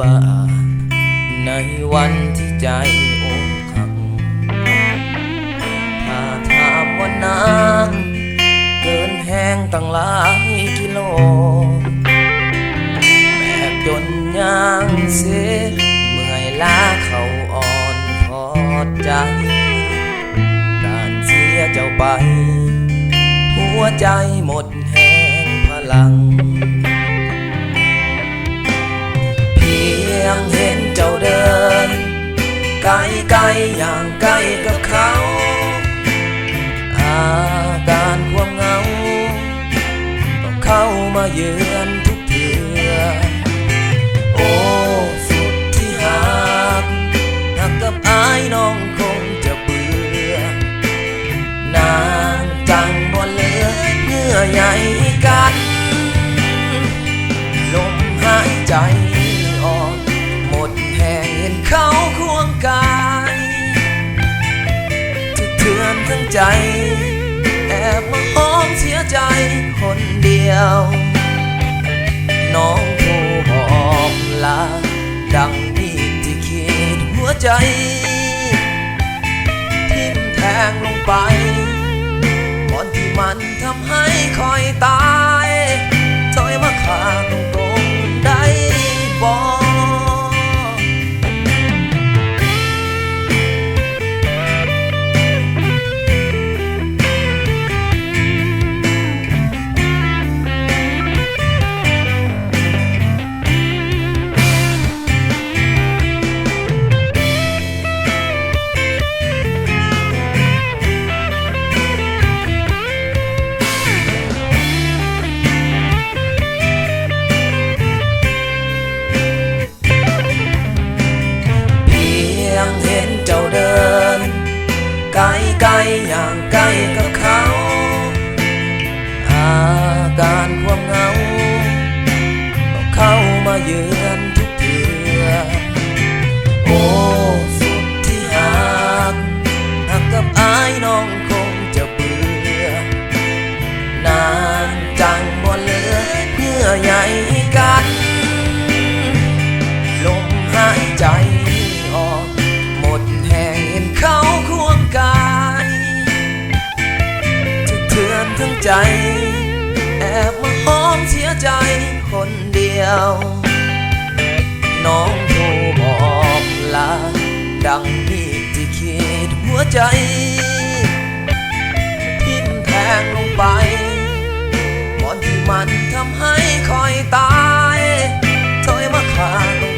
บ้าในวันที่ใจอกหักถ้าถามว่านางเกินแห้งตั้งหลายกิโลแบกจนย่างเสียเมื่อยล้าเขาอ่อนพอใจการเสียเจ้าไปหัวใจหมดแห้งพลังเพียงเห็นเจ้าเดินไกลไกลอย่างใกล้กับเขาอาการความเหงาต้องเข้ามาเยือนทุกเทือโอ้สุดที่หักกับอายน้องคงจะเบื่อนานจังบ่เหลือเงื่อใยกันลมหายใจออกหมดแห้งเห็นเขาควงกายจะเถื่อนทั้งใจแอบมาหอมเสียใจคนเดียวน้องโทรบอกลาดังมีดที่ขีดหัวใจทิ่มแทงลงไปก่อนที่มันทำให้คอยตายถอยมาขาตรงๆได้บ่เห็นเจ้าเดินไกลไกลอย่างใกล้กับเขาอาการความเหงาต้องเข้ามาเยือนทุกเทือโอ้สุดที่หักกับอายน้องคงจะเบื่อนานจังบ่เหลือเยื่อใยกันลมหายใจออกเขาควงกายจะเถื่อนทั้งใจแอบมาหอมเสียใจคนเดียวน้องโทรบอกลาดังมีดที่ขีดหัวใจทิ่มแทงลงไปก่อนที่มันทำให้คอยตายถอยมาขาตรง